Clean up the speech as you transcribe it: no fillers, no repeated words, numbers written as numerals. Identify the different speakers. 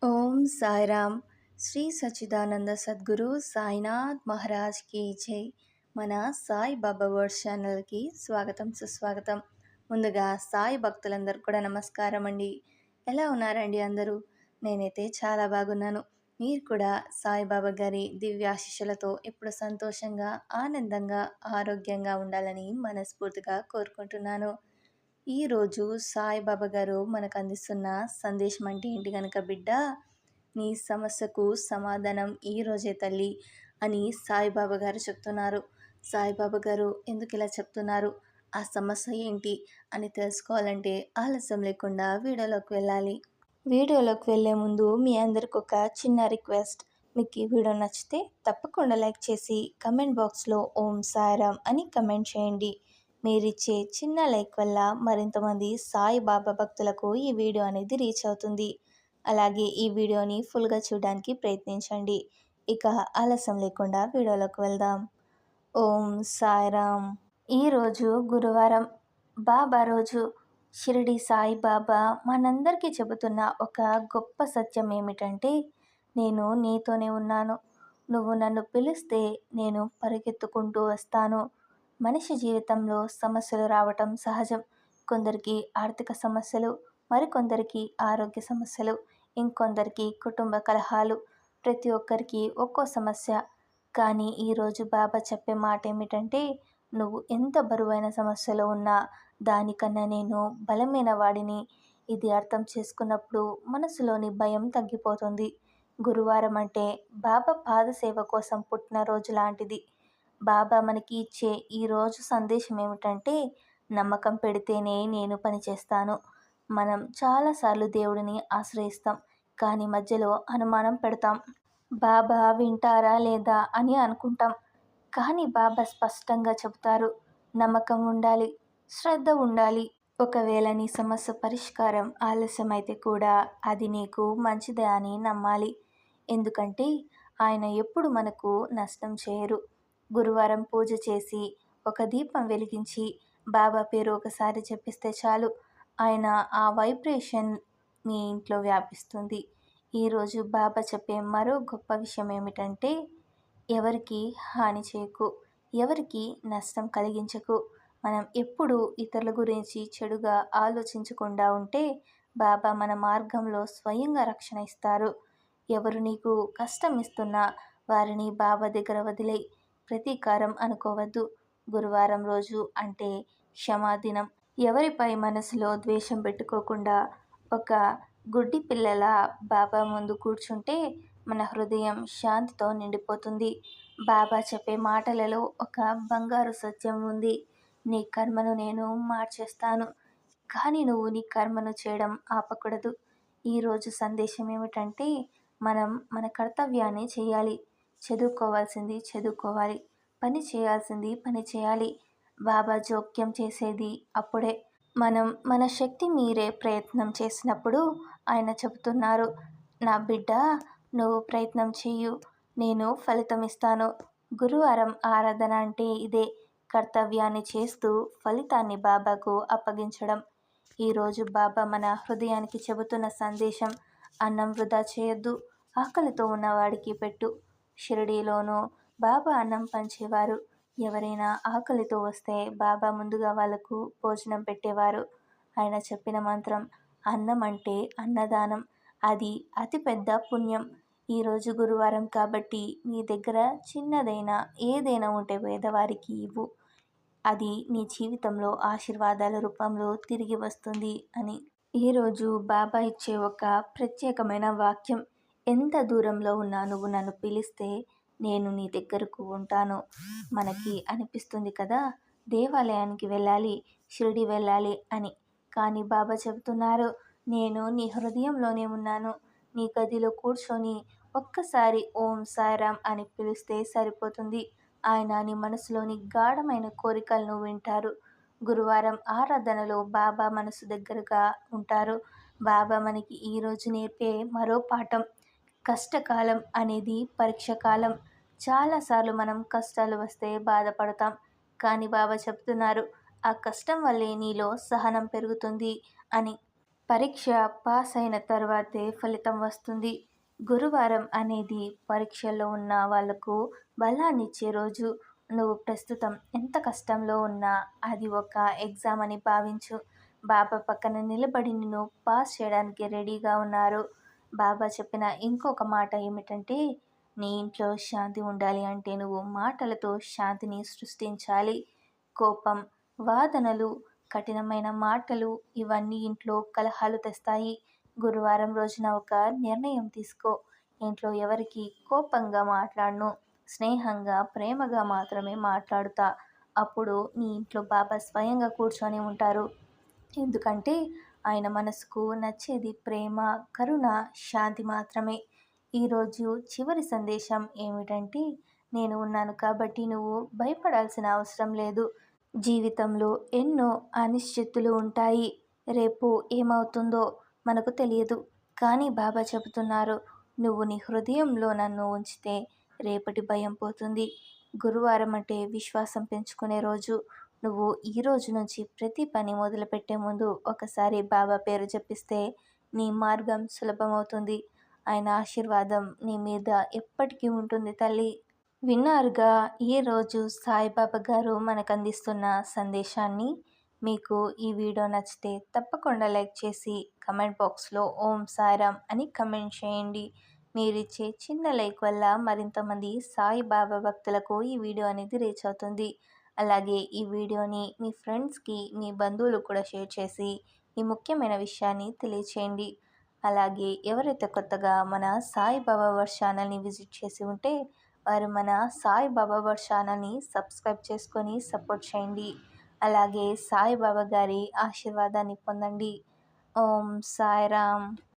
Speaker 1: ఓం సాయిరామ్. శ్రీ సచ్చిదానంద సద్గురు సాయినాథ్ మహారాజ్కి జై. మన సాయి బాబా వర్డ్ ఛానల్కి స్వాగతం సుస్వాగతం. ముందుగా సాయి భక్తులందరూ కూడా నమస్కారం అండి. ఎలా ఉన్నారండి అందరూ? నేనైతే చాలా బాగున్నాను. మీరు కూడా సాయిబాబా గారి దివ్యాశిషులతో ఎప్పుడు సంతోషంగా, ఆనందంగా, ఆరోగ్యంగా ఉండాలని మనస్ఫూర్తిగా కోరుకుంటున్నాను. ఈరోజు సాయిబాబా గారు మనకు అందిస్తున్న సందేశం అంటే ఏంటి కనుక బిడ్డ, నీ సమస్యకు సమాధానం ఈరోజే తల్లి అని సాయిబాబా గారు చెప్తున్నారు. సాయిబాబా గారు ఎందుకు ఇలా చెప్తున్నారు, ఆ సమస్య ఏంటి అని తెలుసుకోవాలంటే ఆలస్యం లేకుండా వీడియోలోకి వెళ్ళాలి. వీడియోలోకి వెళ్ళే ముందు మీ అందరికి ఒక చిన్న రిక్వెస్ట్. మీకు ఈ వీడియో నచ్చితే తప్పకుండా లైక్ చేసి కమెంట్ బాక్స్లో ఓం సాయిరామ్ అని కమెంట్ చేయండి. మీరిచ్చే చిన్న లైక్ వల్ల మరింతమంది సాయిబాబా భక్తులకు ఈ వీడియో అనేది రీచ్ అవుతుంది. అలాగే ఈ వీడియోని ఫుల్గా చూడడానికి ప్రయత్నించండి. ఇక ఆలస్యం లేకుండా వీడియోలోకి వెళ్దాం. ఓం సాయిరామ్. ఈరోజు గురువారం, బాబా రోజు. షిరిడి సాయిబాబా మనందరికీ చెబుతున్న ఒక గొప్ప సత్యం ఏమిటంటే, నేను నీతోనే ఉన్నాను, నువ్వు నన్ను పిలిస్తే నేను పరిగెత్తుకుంటూ వస్తాను. మనిషి జీవితంలో సమస్యలు రావటం సహజం. కొందరికి ఆర్థిక సమస్యలు, మరికొందరికి ఆరోగ్య సమస్యలు, ఇంకొందరికి కుటుంబ కలహాలు. ప్రతి ఒక్కరికి ఒక్కో సమస్య. కానీ ఈరోజు బాబా చెప్పే మాట ఏమిటంటే, నువ్వు ఎంత బరువైన సమస్యలో ఉన్నా దానికన్నా నేను బలమైన వాడిని. ఇది అర్థం చేసుకున్నప్పుడు మనసులోని భయం తగ్గిపోతుంది. గురువారం అంటే బాబా పాదసేవ కోసం పుట్టిన రోజు లాంటిది. బాబా మనకి ఇచ్చే ఈరోజు సందేశం ఏమిటంటే, నమ్మకం పెడితేనే నేను పనిచేస్తాను. మనం చాలాసార్లు దేవుడిని ఆశ్రయిస్తాం, కానీ మధ్యలో అనుమానం పెడతాం. బాబా వింటారా లేదా అని అనుకుంటాం. కానీ బాబా స్పష్టంగా చెబుతారు, నమ్మకం ఉండాలి, శ్రద్ధ ఉండాలి. ఒకవేళ నీ సమస్య పరిష్కారం ఆలస్యమైతే కూడా అది నీకు మంచిదే అని నమ్మాలి. ఎందుకంటే ఆయన ఎప్పుడు మనకు నష్టం చేయరు. గురువారం పూజ చేసి ఒక దీపం వెలిగించి బాబా పేరు ఒకసారి జపిస్తే చాలు, ఆయన ఆ వైబ్రేషన్ మీ ఇంట్లో వ్యాపిస్తుంది. ఈరోజు బాబా చెప్పే మరో గొప్ప విషయం ఏమిటంటే, ఎవరికి హాని చేయకు, ఎవరికి నష్టం కలిగించకు. మనం ఎప్పుడు ఇతరుల గురించి చెడుగా ఆలోచించకుండా ఉంటే బాబా మన మార్గంలో స్వయంగా రక్షణ ఇస్తారు. ఎవరు నీకు కష్టం ఇస్తున్నా వారిని బాబా దగ్గర వదిలేయి. ప్రతీకారం అనుకోవద్దు. గురువారం రోజు అంటే క్షమాదినం. ఎవరిపై మనసులో ద్వేషం పెట్టుకోకుండా ఒక గుడ్డి పిల్లల బాబా ముందు కూర్చుంటే మన హృదయం శాంతితో నిండిపోతుంది. బాబా చెప్పే మాటలలో ఒక బంగారు సత్యం ఉంది. నీ కర్మను నేను మార్చేస్తాను, కానీ నువ్వు నీ కర్మను చేయడం ఆపకూడదు. ఈరోజు సందేశం ఏమిటంటే, మనం మన కర్తవ్యాన్ని చేయాలి. చదువుకోవాల్సింది చదువుకోవాలి, పని చేయాల్సింది పని చేయాలి. బాబా జోక్యం చేసేది అప్పుడే. మనం మన శక్తి మీరే ప్రయత్నం చేసినప్పుడు ఆయన చెబుతున్నారు, నా బిడ్డ, నువ్వు ప్రయత్నం చెయ్యు, నేను ఫలితం ఇస్తాను. గురువారం ఆరాధన అంటే ఇదే, కర్తవ్యాన్ని చేస్తూ ఫలితాన్ని బాబాకు అప్పగించడం. ఈరోజు బాబా మన హృదయానికి చెబుతున్న సందేశం, అన్నం వృధా చేయొద్దు, ఆకలితో ఉన్నవాడికి పెట్టు. షిరిడీలోనూ బాబా అన్నం పంచేవారు. ఎవరైనా ఆకలితో వస్తే బాబా ముందుగా వాళ్ళకు భోజనం పెట్టేవారు. ఆయన చెప్పిన మంత్రం, అన్నం అంటే అన్నదానం, అది అతిపెద్ద పుణ్యం. ఈరోజు గురువారం కాబట్టి నీ దగ్గర చిన్నదైనా ఏదైనా ఉంటే పేదవారికి ఇవ్వు. అది నీ జీవితంలో ఆశీర్వాదాల రూపంలో తిరిగి వస్తుంది అని. ఈరోజు బాబా ఇచ్చే ఒక ప్రత్యేకమైన వాక్యం, ఎంత దూరంలో ఉన్నా నువ్వు నన్ను పిలిస్తే నేను నీ దగ్గరకు ఉంటాను. మనకి అనిపిస్తుంది కదా, దేవాలయానికి వెళ్ళాలి, షిరిడి వెళ్ళాలి అని. కానీ బాబా చెబుతున్నారు, నేను నీ హృదయంలోనే ఉన్నాను. నీ గదిలో కూర్చొని ఒక్కసారి ఓం సాయిరామ్ అని పిలిస్తే సరిపోతుంది. ఆయన నీ మనసులోని గాఢమైన కోరికలను వింటారు. గురువారం ఆరాధనలో బాబా మనసు దగ్గరగా ఉంటారు. బాబా మనకి ఈరోజు నేర్పే మరో పాఠం, కష్టకాలం అనేది పరీక్ష కాలం. చాలాసార్లు మనం కష్టాలు వస్తే బాధపడతాం, కానీ బాబా చెప్తున్నారు, ఆ కష్టం వల్లే నీలో సహనం పెరుగుతుంది అని. పరీక్ష పాస్ అయిన తర్వాతే ఫలితం వస్తుంది. గురువారం అనేది పరీక్షల్లో ఉన్న వాళ్ళకు బలాన్నిచ్చే రోజు. నువ్వు ప్రస్తుతం ఎంత కష్టంలో ఉన్నా అది ఒక ఎగ్జామ్ అని భావించు. బాబా పక్కన నిలబడి నిన్ను పాస్ చేయడానికి రెడీగా ఉన్నారు. బాబా చెప్పిన ఇంకొక మాట ఏమిటంటే, నీ ఇంట్లో శాంతి ఉండాలి అంటే నువ్వు మాటలతో శాంతిని సృష్టించాలి. కోపం, వాదనలు, కఠినమైన మాటలు ఇవన్నీ ఇంట్లో కలహాలు తెస్తాయి. గురువారం రోజున ఒక నిర్ణయం తీసుకో. ఇంట్లో ఎవరికి కోపంగా మాట్లాడను. స్నేహంగా, ప్రేమగా మాత్రమే మాట్లాడుతా. అప్పుడు నీ ఇంట్లో బాబా స్వయంగా కూర్చొని ఉంటారు. ఎందుకంటే ఆయన మనసుకు నచ్చేది ప్రేమ, కరుణ, శాంతి మాత్రమే. ఈరోజు చివరి సందేశం ఏమిటంటే, నేను ఉన్నాను కాబట్టి నువ్వు భయపడాల్సిన అవసరం లేదు. జీవితంలో ఎన్నో అనిశ్చితులు ఉంటాయి. రేపు ఏమవుతుందో మనకు తెలియదు. కానీ బాబా చెబుతున్నారు, నువ్వు నీ హృదయంలో నన్ను ఉంచితే రేపటి భయం పోతుంది. గురువారం అంటే విశ్వాసం పెంచుకునే రోజు. నువ్వు ఈ రోజు నుంచి ప్రతి పని మొదలుపెట్టే ముందు ఒకసారి బాబా పేరు జపిస్తే నీ మార్గం సులభమవుతుంది. ఆయన ఆశీర్వాదం నీ మీద ఎప్పటికీ ఉంటుంది తల్లి. విన్నారుగా ఈరోజు సాయిబాబా గారు మనకు అందిస్తున్న సందేశాన్ని. మీకు ఈ వీడియో నచ్చితే తప్పకుండా లైక్ చేసి కమెంట్ బాక్స్లో ఓం సాయిరామ్ అని కమెంట్ చేయండి. మీరిచ్చే చిన్న లైక్ వల్ల మరింతమంది సాయిబాబా భక్తులకు ఈ వీడియో అనేది రీచ్ అవుతుంది. అలాగే ఈ వీడియోని మీ ఫ్రెండ్స్కి, మీ బంధువులకు కూడా షేర్ చేసి ఈ ముఖ్యమైన విషయాన్ని తెలియచేయండి. అలాగే ఎవరైతే కొత్తగా మన సాయిబాబా వర్డ్ ఛానల్ని విజిట్ చేసి ఉంటే వారు మన సాయిబాబా వర్డ్ ఛానల్ని సబ్స్క్రైబ్ చేసుకొని సపోర్ట్ చేయండి. అలాగే సాయిబాబా గారి ఆశీర్వాదాన్ని పొందండి. ఓం సాయిరామ్.